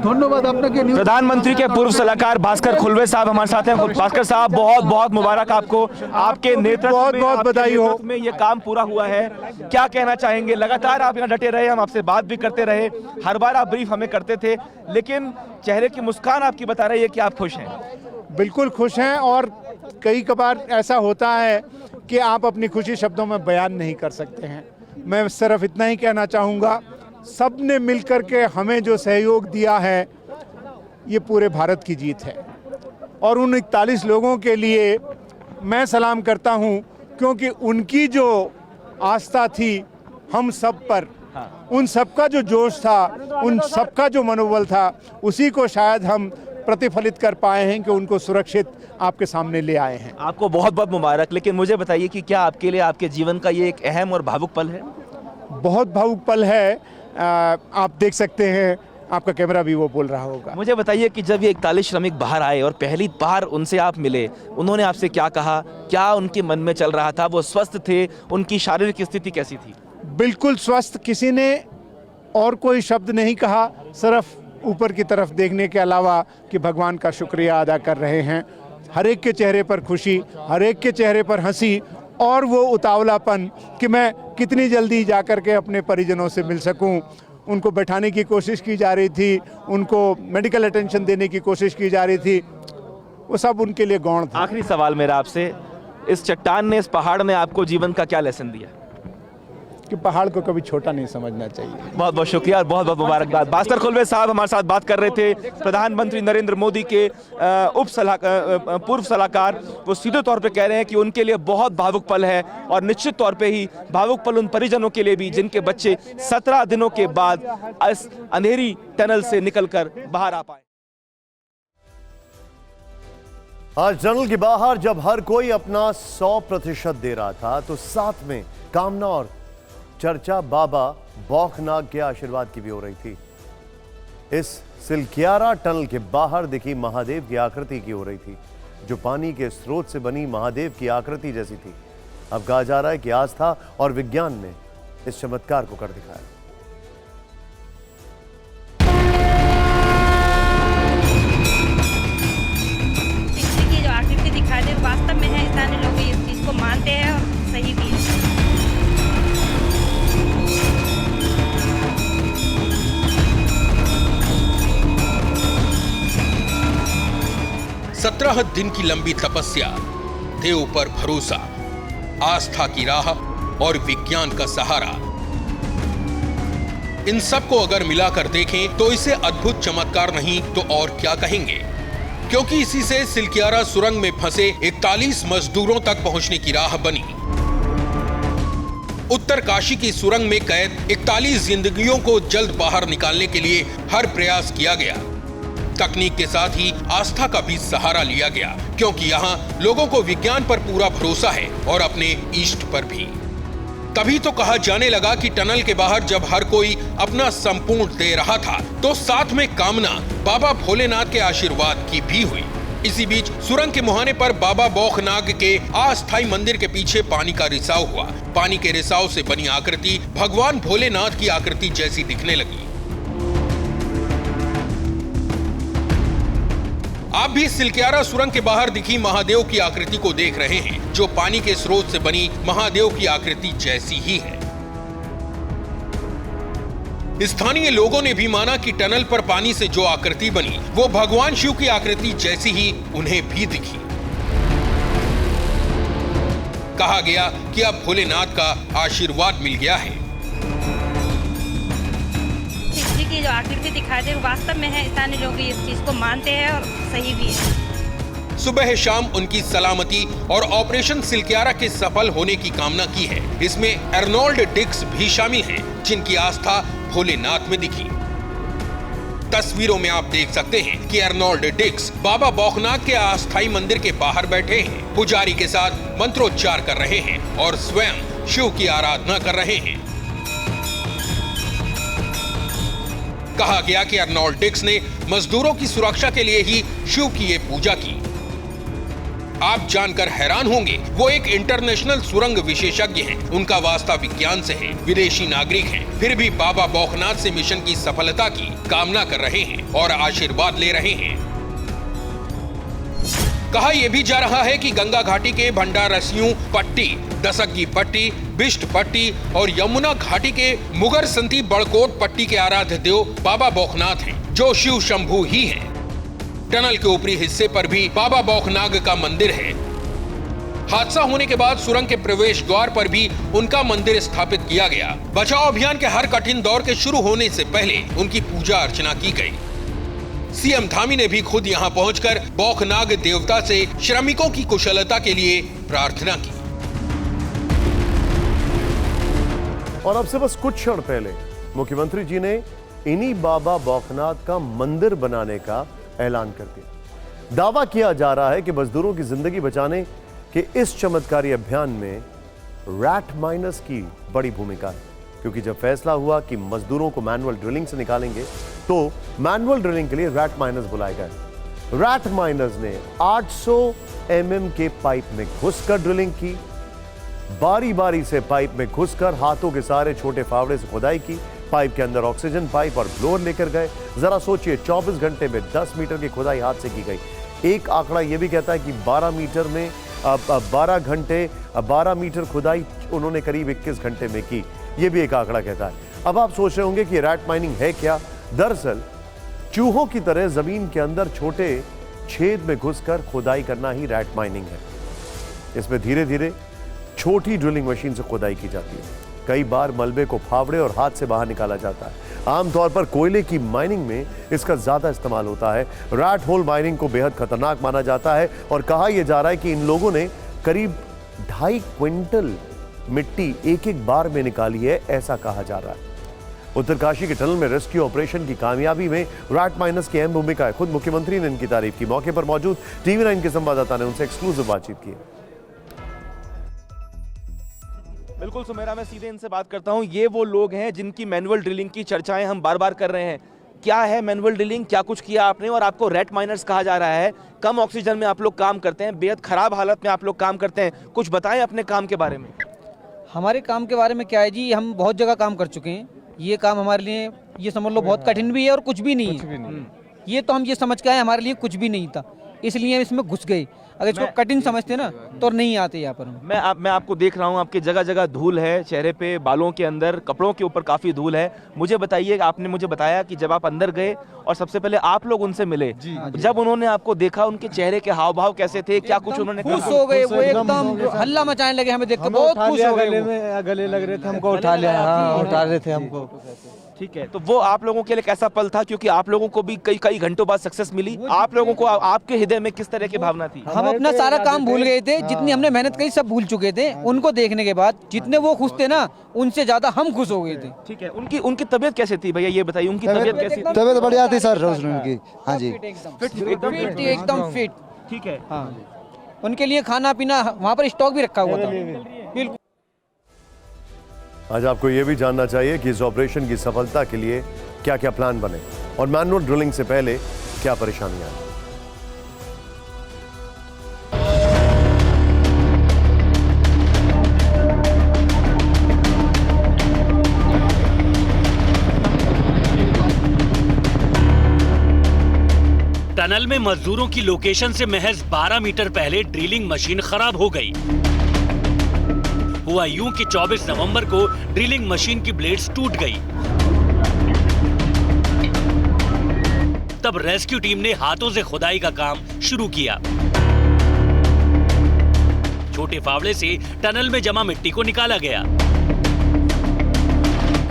ধন্যবাদ আপনাকে। प्रधानमंत्री के पूर्व सलाहकार भास्कर खुलवे साहब हमारे साथ हैं। भास्कर साहब, बहुत बहुत मुबारक आपको, आपके नेतृत्व में, बहुत बधाई हो में ये काम पूरा हुआ है। क्या कहना चाहेंगे? लगातार आप यहाँ डटे रहे, हम आपसे बात भी करते रहे, हर बार आप ब्रीफ हमें करते थे, लेकिन चेहरे की मुस्कान आपकी बता रही है कि आप खुश हैं। बिल्कुल खुश हैं। और कई कबार ऐसा होता है कि आप अपनी खुशी शब्दों में बयान नहीं कर सकते हैं। मैं सिर्फ इतना ही कहना चाहूँगा, सब ने मिलकर के हमें जो सहयोग दिया है ये पूरे भारत की जीत है। और उन 41 लोगों के लिए मैं सलाम करता हूँ, क्योंकि उनकी जो आस्था थी हम सब पर, उन सबका जो जोश था, उन सबका जो मनोबल था, उसी को शायद हम प्रतिफलित कर पाए हैं कि उनको सुरक्षित आपके सामने ले आए हैं। आपको बहुत बहुत मुबारक। लेकिन मुझे बताइए कि क्या आपके लिए आपके जीवन का ये एक अहम और भावुक पल है? बहुत भावुक पल है। आप देख सकते हैं, आपका कैमरा भी वो बोल रहा होगा। मुझे बताइए कि जब ये 41 श्रमिक बाहर आए और पहली बार उनसे आप मिले, उन्होंने आपसे क्या कहा, क्या उनके मन में चल रहा था? वो स्वस्थ थे? उनकी शारीरिक स्थिति कैसी थी? बिल्कुल स्वस्थ, किसी ने और कोई शब्द नहीं कहा, सिर्फ ऊपर की तरफ देखने के अलावा कि भगवान का शुक्रिया अदा कर रहे हैं। हर एक के चेहरे पर खुशी, हर एक के चेहरे पर हंसी और वो उतावलापन कि मैं कितनी जल्दी जा कर के अपने परिजनों से मिल सकूं। उनको बैठाने की कोशिश की जा रही थी, उनको मेडिकल अटेंशन देने की कोशिश की जा रही थी, वो सब उनके लिए गौण था। आखिरी सवाल मेरा आपसे, इस चट्टान ने, इस पहाड़ ने आपको जीवन का क्या लेसन दिया? कि पहाड़ को कभी छोटा नहीं समझना चाहिए। बहुत बहुत शुक्रिया और बहुत बहुत मुबारकबाद। भास्कर खुलवे साहब हमारे साथ बात कर रहे थे, प्रधानमंत्री नरेंद्र मोदी के पूर्व सलाहकार। वो सीधे तौर पे कह रहे हैं कि उनके लिए बहुत भावुक पल है और निश्चित तौर पे ही भावुक पल उन परिजनों के लिए भी जिनके बच्चे 17 दिनों के बाद इस अंधेरी टनल से निकलकर बाहर आ पाए। आज टनल के बाहर जब हर कोई अपना 100% दे रहा था, तो साथ में कामना और चर्चा बाबा बौखनाग के आशीर्वाद की भी हो रही थी। इस सिलक्यारा टनल के बाहर दिखी महादेव की आकृति की हो रही थी, जो पानी के स्रोत से बनी महादेव की आकृति जैसी थी। अब कहा जा रहा है कि आस्था और विज्ञान ने इस चमत्कार को कर दिखाया। की जो आकृति दिखाई दे वास्तव में है, स्थानीय लोग इस चीज को मानते हैं और सही भी है। 17 दिन की लंबी तपस्या, देव पर भरोसा, आस्था की राह और विज्ञान का सहारा, इन सब को अगर मिलाकर देखें तो इसे अद्भुत चमत्कार नहीं तो और क्या कहेंगे, क्योंकि इसी से सिलक्यारा सुरंग में फंसे 41 मजदूरों तक पहुंचने की राह बनी। उत्तर काशी की सुरंग में कैद 41 जिंदगियों को जल्द बाहर निकालने के लिए हर प्रयास किया गया। तकनीक के साथ ही आस्था का भी सहारा लिया गया, क्योंकि यहाँ लोगों को विज्ञान पर पूरा भरोसा है और अपने इष्ट पर भी। तभी तो कहा जाने लगा कि टनल के बाहर जब हर कोई अपना संपूर्ण दे रहा था, तो साथ में कामना बाबा भोलेनाथ के आशीर्वाद की भी हुई। इसी बीच सुरंग के मुहाने पर बाबा बौखनाग के अस्थायी मंदिर के पीछे पानी का रिसाव हुआ। पानी के रिसाव से बनी आकृति भगवान भोलेनाथ की आकृति जैसी दिखने लगी। आप भी सिलक्यारा सुरंग के बाहर दिखी महादेव की आकृति को देख रहे हैं, जो पानी के स्रोत से बनी महादेव की आकृति जैसी ही है। स्थानीय लोगों ने भी माना कि टनल पर पानी से जो आकृति बनी वो भगवान शिव की आकृति जैसी ही उन्हें भी दिखी। कहा गया कि अब भोलेनाथ का आशीर्वाद मिल गया है। की जो आकृति दिखाई दे वास्तव में है, स्थानीय लोग इस चीज को मानते हैं और सही भी है। सुबह शाम उनकी सलामती और ऑपरेशन सिलक्यारा के सफल होने की कामना की है। इसमें अर्नोल्ड डिक्स भी शामिल हैं, जिनकी आस्था भोलेनाथ में दिखी। तस्वीरों में आप देख सकते हैं कि अर्नोल्ड डिक्स बाबा बौखनाग के अस्थायी मंदिर के बाहर बैठे हैं, पुजारी के साथ मंत्रोच्चार कर रहे हैं और स्वयं शिव की आराधना कर रहे हैं। कहा गया कि अर्नोल्ड डिक्स ने मजदूरों की सुरक्षा के लिए ही शिव की ये पूजा की। आप जानकर हैरान होंगे, वो एक इंटरनेशनल सुरंग विशेषज्ञ हैं। उनका वास्ता विज्ञान से है, विदेशी नागरिक हैं, फिर भी बाबा बौखनाथ से मिशन की सफलता की कामना कर रहे हैं और आशीर्वाद ले रहे हैं। कहा यह भी जा रहा है कि गंगा घाटी के भंडारसियों पट्टी, दशक पट्टी, बिष्ट पट्टी और यमुना घाटी के मुगर संती बड़कोट पट्टी के आराध्य देव बाबा बौखनाथ हैं, जो शिव शंभू ही हैं। टनल के ऊपरी हिस्से पर भी बाबा बौखनाग का मंदिर है। हादसा होने के बाद सुरंग के प्रवेश द्वार पर भी उनका मंदिर स्थापित किया गया। बचाव अभियान के हर कठिन दौर के शुरू होने से पहले उनकी पूजा अर्चना की गई। सीएम धामी ने भी खुद यहां पहुंचकर बौखनाग देवता से श्रमिकों की कुशलता के लिए प्रार्थना की। और अब से बस कुछ क्षण पहले मुख्यमंत्री जी ने इन्हीं बाबा बौखनाथ का मंदिर बनाने का ऐलान कर दिया। दावा किया जा रहा है कि मजदूरों की जिंदगी बचाने के इस चमत्कारी अभियान में रैट माइनर्स की बड़ी भूमिका है। क्योंकि जब फैसला हुआ कि मजदूरों को मैनुअल ड्रिलिंग से निकालेंगे तो मैनुअल ड्रिलिंग के लिए रैट माइनर्स बुलाए गए। रैट माइनर्स ने 800 mm के पाइप में घुसकर ड्रिलिंग की, बारी बारी से पाइप में घुसकर हाथों के सारे छोटे फावड़े से खुदाई की, पाइप के अंदर ऑक्सीजन पाइप और ब्लोअर लेकर गए। जरा सोचिए, 24 घंटे में 10 मीटर की खुदाई हाथ से की गई। एक आंकड़ा यह भी कहता है कि 12 मीटर में 12 मीटर खुदाई उन्होंने करीब 21 घंटे में की, यह भी एक आंकड़ा कहता है। अब आप सोच रहे होंगे कि रैट माइनिंग है क्या? दरअसल चूहों की तरह जमीन के अंदर छोटे छेद में घुसकर खुदाई करना ही रैट माइनिंग है। इसमें धीरे धीरे छोटी ड्रिलिंग मशीन से खुदाई की जाती है। कई बार मलबे को फावड़े और हाथ से बाहर निकाला जाता है। आमतौर पर कोयले की माइनिंग में इसका ज्यादा इस्तेमाल होता है। रैट होल माइनिंग को बेहद खतरनाक माना जाता है और कहा यह जा रहा है कि इन लोगों ने करीब 2.5 क्विंटल मिट्टी एक बार में निकाली है, ऐसा कहा जा रहा है। उत्तरकाशी के टनल में रेस्क्यू ऑपरेशन की कामयाबी में रैट माइनर्स की अहम भूमिका है। खुद मुख्यमंत्री ने इनकी तारीफ की। मौके पर मौजूद TV9 के संवाददाता ने उनसे एक्सक्लूसिव बातचीत की। बिल्कुल सुमेरा, मैं सीधे इनसे बात करता हूं। ये वो लोग हैं जिनकी मैनुअल ड्रिलिंग की चर्चाएं हम बार बार कर रहे हैं। क्या है मैनुअल ड्रिलिंग, क्या कुछ किया आपने, और आपको रैट माइनर्स कहा जा रहा है। कम ऑक्सीजन में आप लोग काम करते हैं, बेहद खराब हालत में आप लोग काम करते हैं। कुछ बताएं अपने काम के बारे में। हमारे काम के बारे में क्या है जी, हम बहुत जगह काम कर चुके हैं। ये काम हमारे लिए ये समझ लो बहुत कठिन भी है और कुछ भी नहीं है। ये तो हम ये समझ के आए हमारे लिए कुछ भी नहीं था, इसलिए इसमें घुस गए। अगर इसको कठिन समझते ना तो नहीं आते यहाँ पर। मैं आपको देख रहा हूँ, आपके जगह जगह धूल है, चेहरे पे, बालों के अंदर, कपड़ों के ऊपर काफी धूल है। मुझे बताइए, आपने मुझे बताया कि जब आप अंदर गए और सबसे पहले आप लोग उनसे मिले, जब उन्होंने आपको देखा उनके चेहरे के हाव भाव कैसे थे, क्या कुछ उन्होंने खुश हो गए? वो एकदम हल्ला मचाने लगे, हमें देख कर बहुत खुश हो गए। गले लग रहे थे हमको, उठा रहे थे हमको। ठीक है, तो वो आप लोगों के लिए कैसा पल था? क्योंकि आप लोगों को भी कई घंटों बाद सक्सेस मिली। आप लोगों को आपके हृदय में किस तरह की भावना थी? हम अपना सारा काम भूल गए थे, जितनी हमने मेहनत करी सब भूल चुके थे। उनको देखने के बाद जितने वो खुश थे ना, उनसे ज्यादा हम खुश हो गए थे। ठीक है, उनकी तबीयत कैसे थी भैया, ये बताइए। उनकी तबीयत कैसी? तबीयत बढ़िया थी सर उनकी। हाँ जी, एकदम फिट। ठीक है, हाँ। उनके लिए खाना पीना वहाँ पर स्टॉक भी रखा हुआ था। बिल्कुल। आज आपको यह भी जानना चाहिए कि इस ऑपरेशन की सफलता के लिए क्या क्या प्लान बने और मैनुअल ड्रिलिंग से पहले क्या परेशानियां आई। टनल में मजदूरों की लोकेशन से महज 12 मीटर पहले ड्रिलिंग मशीन खराब हो गई। हुआ यूं कि 24 नवंबर को ड्रिलिंग मशीन की ब्लेड्स टूट गई। तब रेस्क्यू टीम ने हाथों से खुदाई का काम शुरू किया। छोटे फावड़े से टनल में जमा मिट्टी को निकाला गया।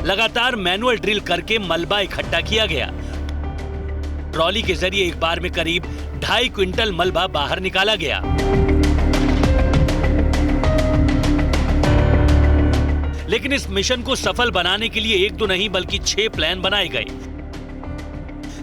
लगातार मैनुअल ड्रिल करके मलबा इकट्ठा किया गया। ट्रॉली के जरिए एक बार में करीब 2.5 क्विंटल मलबा बाहर निकाला गया। लेकिन इस मिशन को सफल बनाने के लिए 1 2 नहीं बल्कि 6 प्लान बनाए गए।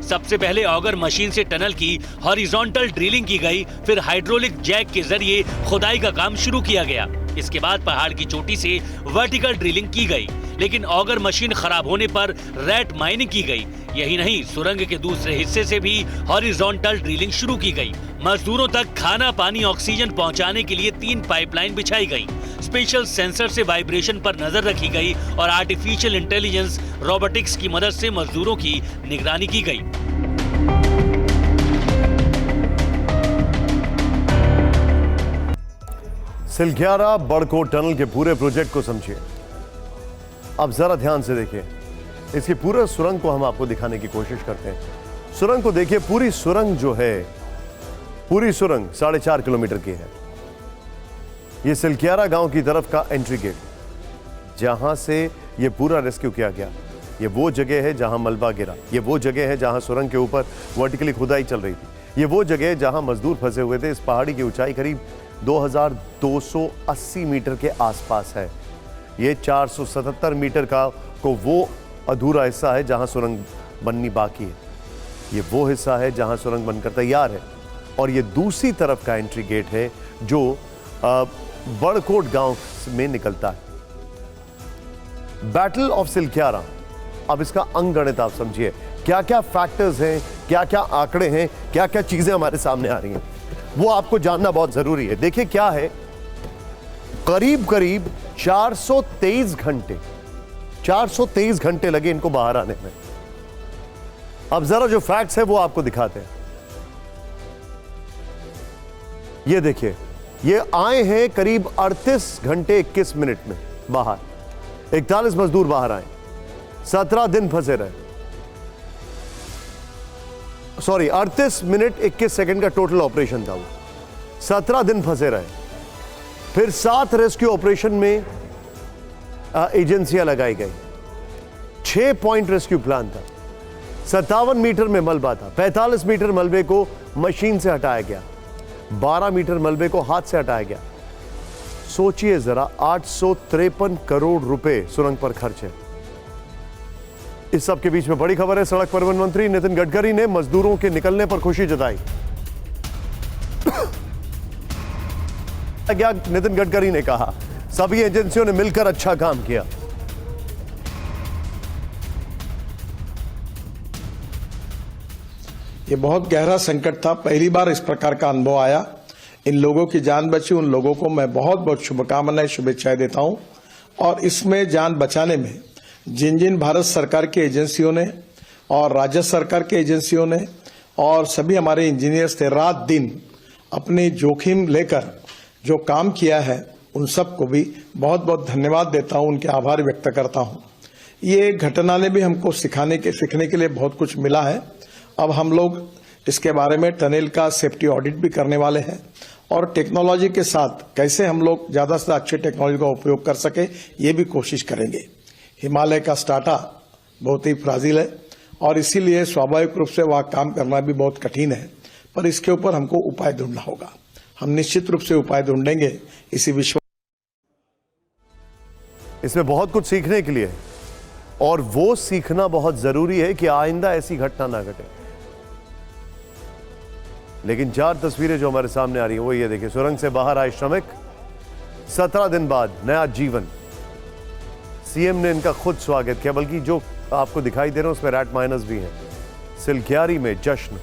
सबसे पहले ऑगर मशीन से टनल की हॉरिजॉन्टल ड्रिलिंग की गई, फिर हाइड्रोलिक जैक के जरिए खुदाई का काम शुरू किया गया। इसके बाद पहाड़ की चोटी से वर्टिकल ड्रिलिंग की गई, लेकिन ऑगर मशीन खराब होने पर रैट माइनिंग की गई। यही नहीं, सुरंग के दूसरे हिस्से से भी हॉरिजॉन्टल ड्रिलिंग शुरू की गई। मजदूरों तक खाना, पानी, ऑक्सीजन पहुंचाने के लिए 3 पाइपलाइन बिछाई गई। स्पेशल सेंसर से वाइब्रेशन पर नजर रखी गई और आर्टिफिशियल इंटेलिजेंस रोबोटिक्स की मदद से मजदूरों की निगरानी की गई। सिलग्यारा बड़कोट टनल के पूरे प्रोजेक्ट को समझिए। अब जरा ध्यान से देखिए, इसकी पूरे सुरंग को हम आपको दिखाने की कोशिश करते हैं। सुरंग को देखिए, पूरी सुरंग जो है, पूरी सुरंग 4.5 किलोमीटर की है। ये सिलग्यारा गांव की तरफ का एंट्री गेट, जहां से ये पूरा रेस्क्यू किया गया। ये वो जगह है जहां मलबा गिरा, ये वो जगह है जहां सुरंग के ऊपर वर्टिकली खुदाई चल रही थी, ये वो जगह है जहां मजदूर फंसे हुए थे। इस पहाड़ी की ऊंचाई करीब 2280 मीटर के आसपास है। ये 477 मीटर का को वो अधूरा हिस्सा है जहां सुरंग बननी बाकी है। ये वो हिस्सा है जहां सुरंग बनकर तैयार है। और ये दूसरी तरफ का एंट्री गेट है जो बड़कोट गांव में निकलता है। बैटल ऑफ सिलक्यारा, अब इसका अंगगणित आप समझिए, क्या क्या फैक्टर्स हैं, क्या क्या आंकड़े हैं, क्या क्या चीजें हमारे सामने आ रही हैं, वो आपको जानना बहुत जरूरी है। देखिए क्या है, करीब करीब 423 घंटे लगे इनको बाहर आने में। अब जरा जो फैक्ट्स है वो आपको दिखाते हैं। ये देखिए, ये आए हैं करीब 38 घंटे 21 मिनट में बाहर। 41 मजदूर बाहर आए, 17 दिन फंसे रहे। सॉरी, 38 मिनट 21 सेकंड का टोटल ऑपरेशन था वो, 17 दिन फंसे रहे। फिर 7 रेस्क्यू ऑपरेशन में एजेंसियां लगाई गई, 6 पॉइंट रेस्क्यू प्लान था, 57 मीटर में मलबा था, 45 मीटर मलबे को मशीन से हटाया गया, 12 मीटर मलबे को हाथ से हटाया गया। सोचिए जरा, 853 करोड़ रुपए सुरंग पर खर्च है। इस सब के बीच में बड़ी खबर है, सड़क परिवहन मंत्री नितिन गडकरी ने मजदूरों के निकलने पर खुशी जताई। क्या नितिन गडकरी ने कहा, सभी एजेंसियों ने मिलकर अच्छा काम किया। ये बहुत गहरा संकट था, पहली बार इस प्रकार का अनुभव आया। इन लोगों की जान बची, उन लोगों को मैं बहुत बहुत शुभकामनाएं, शुभेच्छाएं देता हूं। और इसमें जान बचाने में जिन जिन भारत सरकार की एजेंसियों ने और राज्य सरकार की एजेंसियों ने और सभी हमारे इंजीनियर्स ने रात दिन अपने जोखिम लेकर जो काम किया है, उन सबको भी बहुत बहुत धन्यवाद देता हूं, उनके आभार व्यक्त करता हूं। ये घटना ने भी हमको सीखने के लिए बहुत कुछ मिला है। अब हम लोग इसके बारे में टनल का सेफ्टी ऑडिट भी करने वाले हैं और टेक्नोलॉजी के साथ कैसे हम लोग ज्यादा से अच्छी टेक्नोलॉजी का उपयोग कर सके, ये भी कोशिश करेंगे। हिमालय का स्टाटा बहुत ही फ्राजिल है और इसीलिए स्वाभाविक रूप से वहां काम करना भी बहुत कठिन है, पर इसके ऊपर हमको उपाय ढूंढना होगा। हम निश्चित रूप से उपाय ढूंढेंगे, इसी विश्वास। इसमें बहुत कुछ सीखने के लिए है और वो सीखना बहुत जरूरी है कि आइंदा ऐसी घटना ना घटे। लेकिन 4 तस्वीरें जो हमारे सामने आ रही है वो ये देखिए, सुरंग से बाहर आए श्रमिक, 17 दिन बाद नया जीवन। सीएम ने इनका खुद स्वागत किया, बल्कि जो आपको दिखाई दे रहे हैं उसमें रैट माइनर्स भी हैं। सिलक्यारी में जश्न।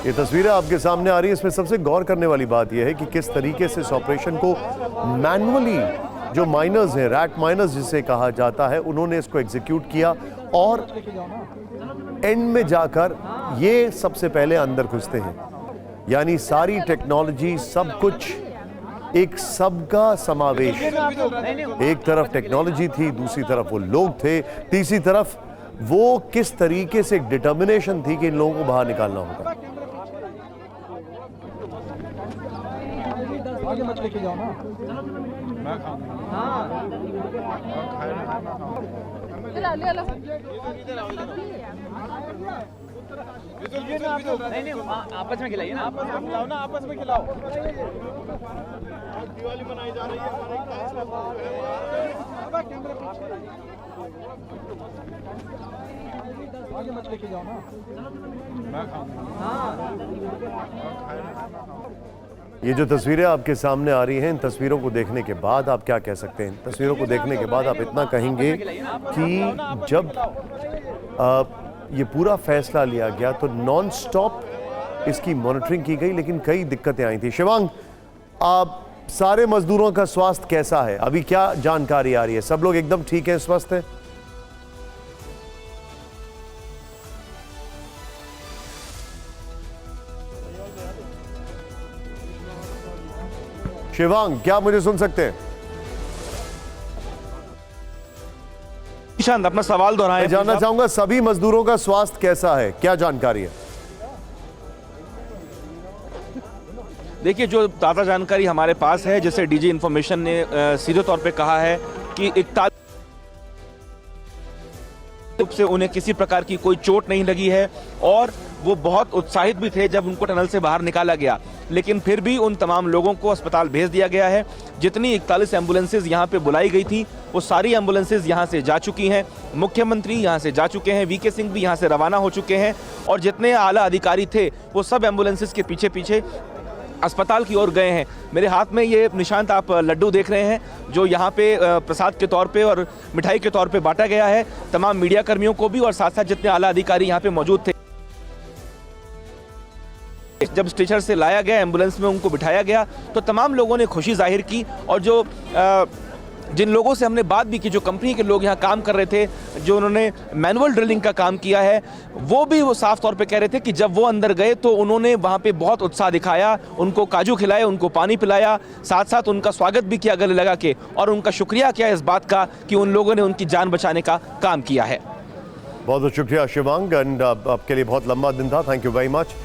ये तस्वीरें आपके सामने आ रही है, इसमें सबसे गौर करने वाली बात यह है कि किस तरीके से इस ऑपरेशन को मैनुअली जो माइनर्स हैं, रैट माइनर्स जिसे कहा जाता है, उन्होंने इसको एग्जीक्यूट किया और एंड में जाकर ये सबसे पहले अंदर घुसते हैं। यानी सारी टेक्नोलॉजी, सब कुछ, एक सबका समावेश। एक तरफ टेक्नोलॉजी थी, दूसरी तरफ वो लोग थे, तीसरी तरफ वो किस तरीके से डिटर्मिनेशन थी कि इन लोगों को बाहर निकालना होगा। आगे मत लेके जाओ ना। नहीं, आपस में खिलाइए ना, आपस में खिलाओ। दिवाली मनाई जा रही है। आगे मत लेके जाओ ना। ये जो तस्वीरें आपके सामने आ रही हैं, इन तस्वीरों को देखने के बाद आप क्या कह सकते हैं? तस्वीरों को देखने के बाद आप इतना कहेंगे कि जब ये पूरा फैसला लिया गया तो नॉन स्टॉप इसकी मॉनिटरिंग की गई, लेकिन कई दिक्कतें आई थी। शिवांग, आप सारे मजदूरों का स्वास्थ्य कैसा है? अभी क्या जानकारी आ रही है? सब लोग एकदम ठीक हैं, स्वस्थ हैं? शिवांग, क्या मुझे सुन सकते हैं? ईशान, अपना सवाल दोहराएं। जानना चाहूंगा सभी मजदूरों का स्वास्थ्य कैसा है, क्या जानकारी है? देखिए, जो ताज़ा जानकारी हमारे पास है, जैसे डीजी इंफॉर्मेशन ने सीधे तौर पे कहा है कि 41 रूप से उन्हें किसी प्रकार की कोई चोट नहीं लगी है और वो बहुत उत्साहित भी थे जब उनको टनल से बाहर निकाला गया। लेकिन फिर भी उन तमाम लोगों को अस्पताल भेज दिया गया है। जितनी 41 एम्बुलेंसेज यहाँ पे बुलाई गई थी वो सारी एम्बुलेंसेज यहाँ से जा चुकी हैं। मुख्यमंत्री यहाँ से जा चुके हैं, वीके सिंह भी यहाँ से रवाना हो चुके हैं और जितने आला अधिकारी थे वो सब एम्बुलेंसेज के पीछे पीछे अस्पताल की ओर गए हैं। मेरे हाथ में ये निशांत आप लड्डू देख रहे हैं जो यहाँ पे प्रसाद के तौर पे और मिठाई के तौर पे बांटा गया है तमाम मीडिया कर्मियों को भी और साथ साथ जितने आला अधिकारी यहाँ पे मौजूद थे। जब स्ट्रेचर से लाया गया, एम्बुलेंस में उनको बिठाया गया तो तमाम लोगों ने खुशी जाहिर की और जो जिन लोगों से हमने बात भी की, जो कंपनी के लोग यहाँ काम कर रहे थे, जो उन्होंने मैनुअल ड्रिलिंग का काम किया है, वो साफ तौर पे कह रहे थे कि जब वो अंदर गए तो उन्होंने वहाँ पे बहुत उत्साह दिखाया, उनको काजू खिलाए, उनको पानी पिलाया, साथ साथ उनका स्वागत भी किया गले लगा के और उनका शुक्रिया किया इस बात का कि उन लोगों ने उनकी जान बचाने का काम किया है। बहुत बहुत शुक्रिया शिवांग, एंड आपके लिए बहुत लंबा दिन था। Thank you very much.